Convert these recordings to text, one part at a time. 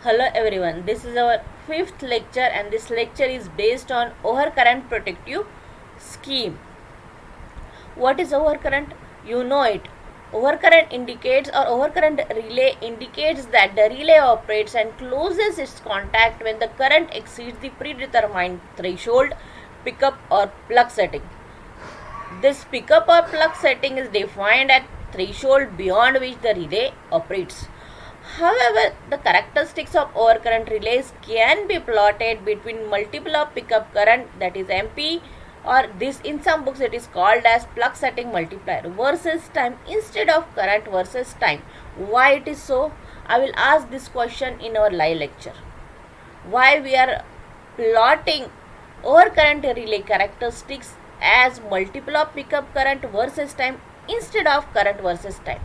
Hello everyone, this is our fifth lecture and this lecture is based on overcurrent protective scheme. What is overcurrent? You know it. Overcurrent indicates or overcurrent relay indicates that the relay operates and closes its contact when the current exceeds the predetermined threshold, pickup or plug setting. This pickup or plug setting is defined at threshold beyond which the relay operates. However, the characteristics of overcurrent relays can be plotted between multiple of pickup current, that is MP, or this in some books it is called as plug setting multiplier, versus time instead of current versus time. Why it is so? I will ask this question in our live lecture. Why we are plotting overcurrent relay characteristics as multiple of pickup current versus time instead of current versus time.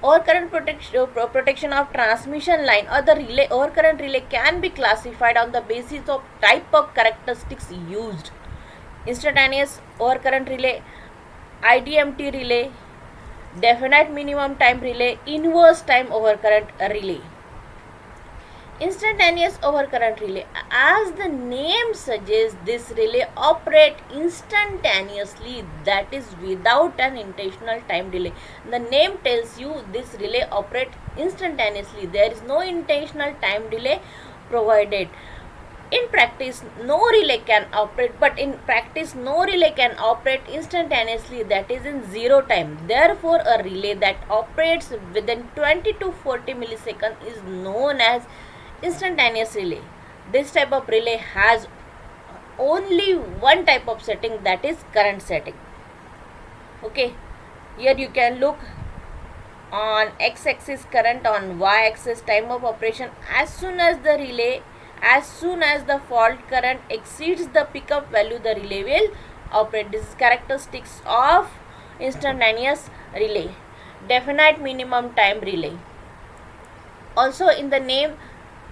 Overcurrent protection of transmission line or the relay overcurrent relay can be classified on the basis of type of characteristics used. Instantaneous overcurrent relay, IDMT relay, definite minimum time relay, inverse time overcurrent relay. Instantaneous overcurrent relay, as the name suggests, this relay operate instantaneously, that is without an intentional time delay. The name tells you this relay operate instantaneously, there is no intentional time delay provided. In practice, no relay can operate, but in practice, no relay can operate instantaneously, that is in zero time. Therefore, a relay that operates within 20 to 40 milliseconds is known as instantaneous relay. This type of relay has only one type of setting, that is current setting. Okay, here you can look on x-axis current, on y-axis time of operation. As soon as the fault current exceeds the pickup value, the relay will operate. This is characteristics of instantaneous relay. Definite minimum time relay. Also in the name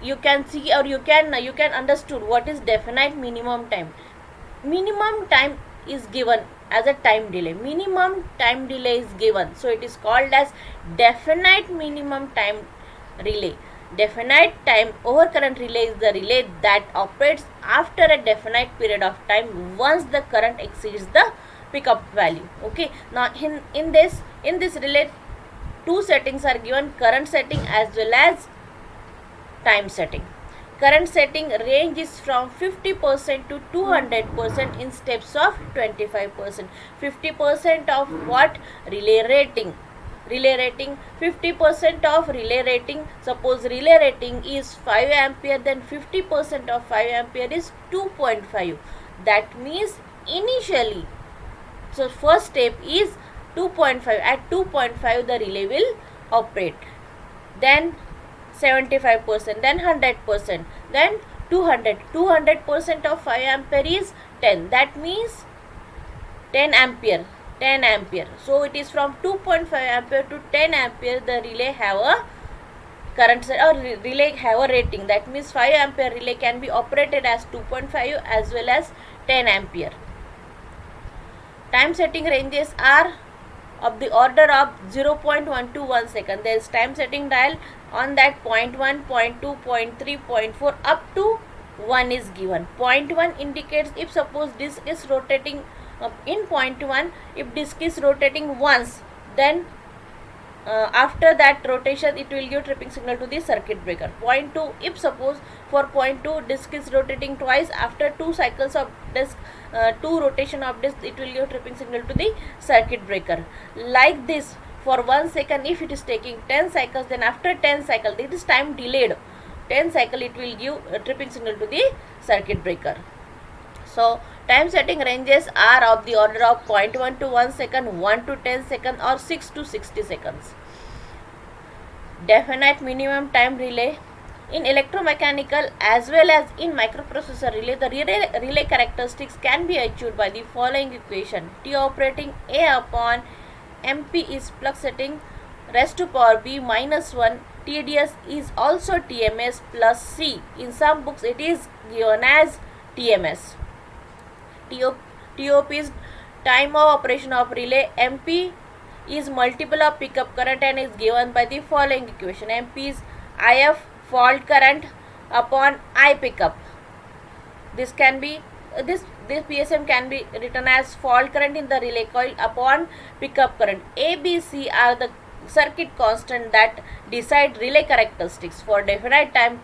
you can see or you can understood what is definite minimum time. Minimum time is given as a time delay. Minimum time delay is given, so it is called as definite minimum time relay. Definite time overcurrent relay is the relay that operates after a definite period of time once the current exceeds the pickup value. Okay, now in this relay two settings are given, current setting as well as time setting. Current setting range is from 50% to 200% in steps of 25%. 50% of what? Relay rating. 50% of relay rating. Suppose relay rating is 5 ampere, then 50% of 5 ampere is 2.5. That means initially, so first step is 2.5. At 2.5 the relay will operate. Then 75%, then 100%, then 200% of 5 ampere is 10. That means 10 ampere. So it is from 2.5 ampere to 10 ampere the relay have a current or relay have a rating. That means 5 ampere relay can be operated as 2.5 as well as 10 ampere. Time setting ranges are of the order of 0.1 to 1 second. There is time setting dial on that 0.1, 0.2, 0.3, 0.4 up to 1 is given. 0.1 indicates if suppose disc is rotating in 0.1, if disc is rotating once, then after that rotation it will give tripping signal to the circuit breaker. 0.2, if suppose for 0.2 disc is rotating twice, after 2 cycles of disc, 2 rotation of disc, it will give tripping signal to the circuit breaker. Like this, for 1 second if it is taking 10 cycles, then after 10 cycles, it is time delayed, 10 cycle it will give a tripping signal to the circuit breaker. So time setting ranges are of the order of 0.1 to 1 second, 1 to 10 seconds or 6 to 60 seconds. Definite minimum time relay. In electromechanical as well as in microprocessor relay, the relay characteristics can be achieved by the following equation. T operating A upon MP is plug setting raised to power B minus 1. TDS is also TMS plus C. In some books it is given as TMS. TOP is time of operation of relay. MP is multiple of pickup current and is given by the following equation. MP is IF fault current upon I pickup. This can be this PSM can be written as fault current in the relay coil upon pickup current. A, B, C are the circuit constant that decide relay characteristics. For definite time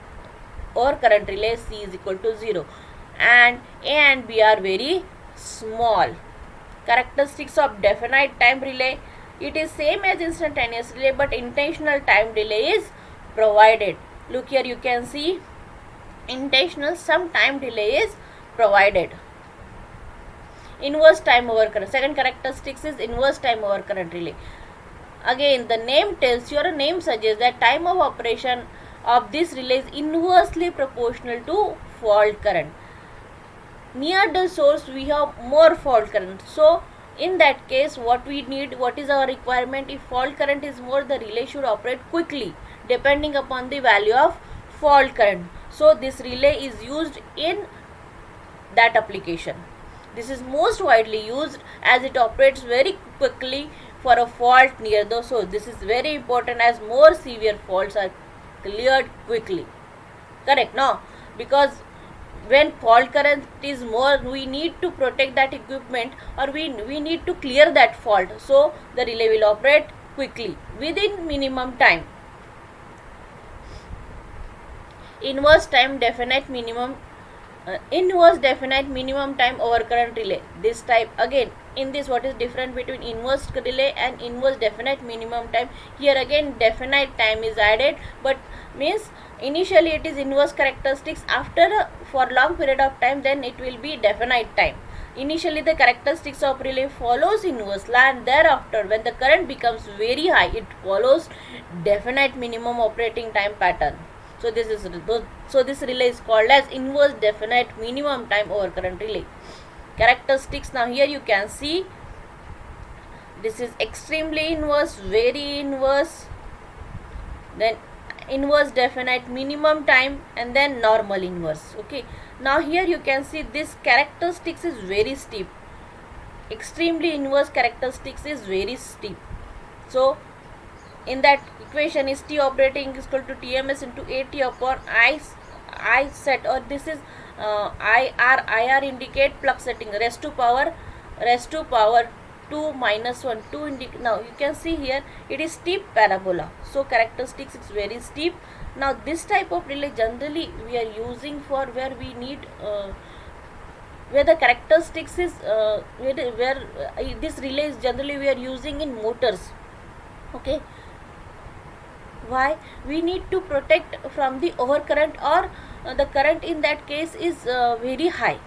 overcurrent relay, C is equal to 0, and A and B are very small. Characteristics of definite time relay: it is same as instantaneous relay, but intentional time delay is provided. Look here, you can see intentional some time delay is provided. Inverse time overcurrent. Second characteristics is inverse time overcurrent relay. Again, the name tells you, or a name suggests that time of operation of this relay is inversely proportional to fault current. Near the source we have more fault current. So in that case, what we need, what is our requirement? If fault current is more, the relay should operate quickly depending upon the value of fault current. So this relay is used in that application. This is most widely used as it operates very quickly for a fault near the source. This is very important as more severe faults are cleared quickly. Correct? No? Because when fault current is more, we need to protect that equipment, or we need to clear that fault. So the relay will operate quickly within minimum time. Inverse definite minimum time overcurrent relay. This type, again, in this, what is different between inverse relay and inverse definite minimum time? Here again definite time is added, but means initially it is inverse characteristics. After for long period of time, then it will be definite time. Initially the characteristics of relay follows inverse law, and thereafter when the current becomes very high, it follows definite minimum operating time pattern. So this relay is called as inverse definite minimum time overcurrent relay. Characteristics, now here you can see, this is extremely inverse, very inverse, then inverse definite minimum time, and then normal inverse. Okay, now here you can see this characteristics is very steep. Extremely inverse characteristics is very steep. So in that equation is T operating is equal to TMS into AT upon I set, or this is IR indicate plug setting, raised to power 2 minus 1, 2 indicate. Now you can see here it is steep parabola, so characteristics is very steep. Now this type of relay generally we are using for where we need where the characteristics is this relay is generally we are using in motors. Okay, why? We need to protect from the overcurrent, or the current in that case is very high.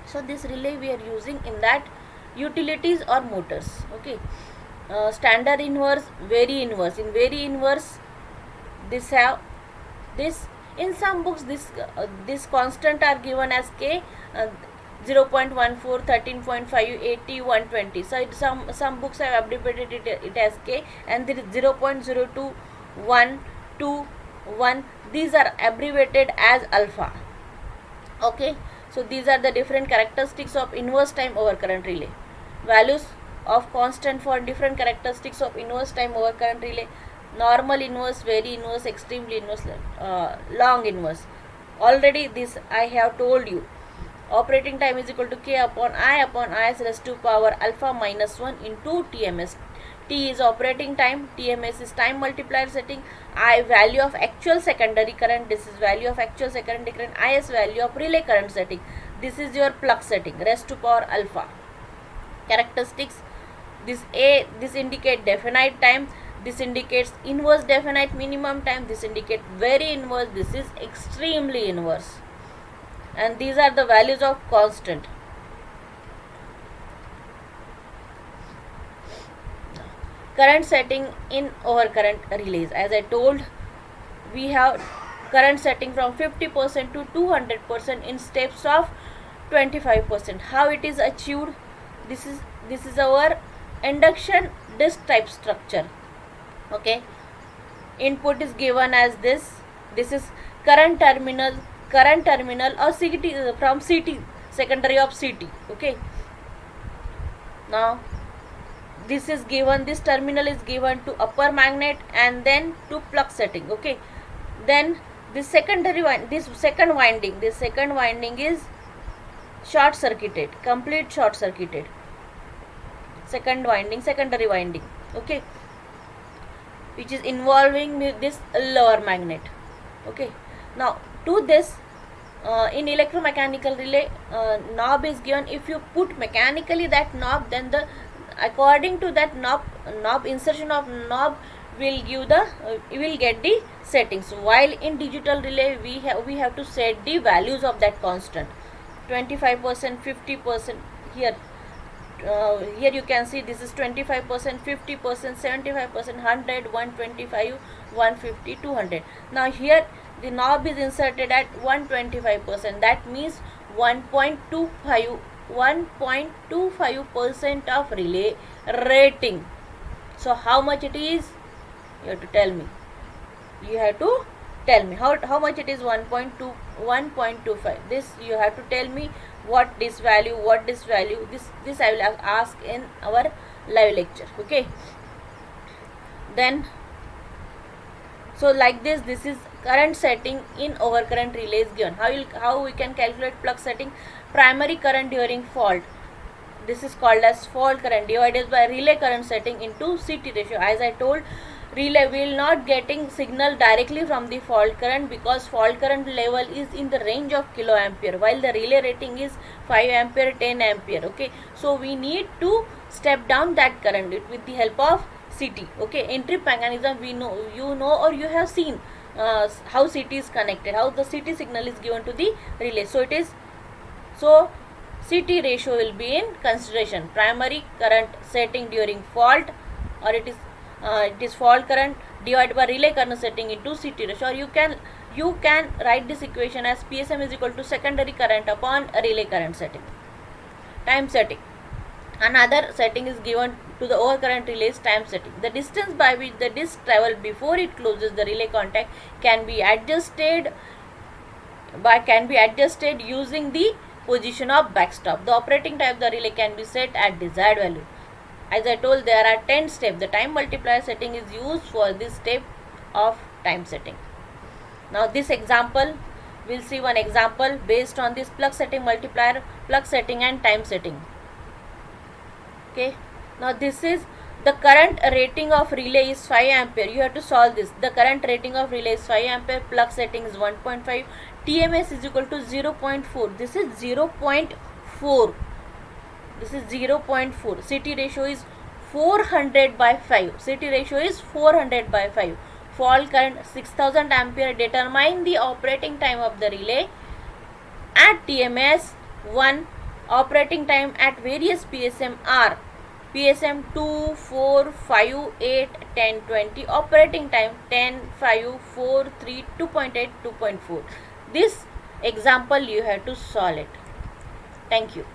So this relay we are using in that utilities or motors. Okay, standard inverse, very inverse. In very inverse, this have this, in some books this constant are given as K, 0.14, 13.5, 80, 120. So some books have abbreviated it as K, and there is 0.02, 1, 2, 1. These are abbreviated as alpha. Okay, so these are the different characteristics of inverse time overcurrent relay. Values of constant for different characteristics of inverse time overcurrent relay: normal inverse, very inverse, extremely inverse, long inverse. Already this I have told you. Operating time is equal to K upon Is raised to power alpha minus 1 into TMS. T is operating time, TMS is time multiplier setting, I value of actual secondary current, this is value of actual secondary current, Is value of relay current setting, this is your plug setting, raised to power alpha. Characteristics: this indicate definite time, this indicates inverse definite minimum time, this indicates very inverse, this is extremely inverse, and these are the values of constant. Current setting in overcurrent relays. As I told, we have current setting from 50% to 200% in steps of 25%. How it is achieved? This is our induction disk type structure. Okay, input is given as this. This is current terminal or CT from CT, secondary of CT. Okay, now this is given, this terminal is given to upper magnet and then to plug setting. Okay, Then this second winding is short circuited, complete short circuited. Secondary winding, okay, which is involving this lower magnet. Okay, now to this, in electromechanical relay, knob is given. If you put mechanically that knob, then the according to that knob insertion of knob will give the will get the settings, while in digital relay we have to set the values of that constant, 25%, 50%. Here you can see this is 25%, 50%, 75%, 100, 125, 150, 200. Now here the knob is inserted at 125%, that means 1.25% of relay rating. So how much it is, you have to tell me. How much it is. 1.25. This you have to tell me what this value. This I will ask in our live lecture. Okay, then so like this is current setting in overcurrent relay is given. How we can calculate plug setting? Primary current during fault, this is called as fault current, divided by relay current setting into CT ratio. As I told, relay will not getting signal directly from the fault current, because fault current level is in the range of kiloampere, while the relay rating is 5 ampere, 10 ampere. Okay, so we need to step down that current with the help of CT. Okay, entry mechanism, we know, or you have seen how CT is connected, how the CT signal is given to the relay. So CT ratio will be in consideration. Primary current setting during fault, or it is fault current divided by relay current setting into CT ratio. Or you can write this equation as PSM is equal to secondary current upon relay current setting. Time setting. Another setting is given to the overcurrent relay is time setting. The distance by which the disc travels before it closes the relay contact can be adjusted using the position of backstop. The operating time of the relay can be set at desired value. As I told, there are 10 steps. The time multiplier setting is used for this step of time setting. Now this example, we'll see one example based on this plug setting, multiplier, plug setting and time setting. Okay, now this is the current rating of relay is 5 ampere. You have to solve this. The current rating of relay is 5 ampere, plug setting is 1.5, TMS is equal to 0.4. This is 0.4. This is 0.4. CT ratio is 400 by 5. CT ratio is 400 by 5. Fault current 6000 ampere. Determine the operating time of the relay at TMS 1. Operating time at various PSM are PSM 2, 4, 5, 8, 10, 20. Operating time 10, 5, 4, 3, 2.8, 2.4. This example you have to solve it. Thank you.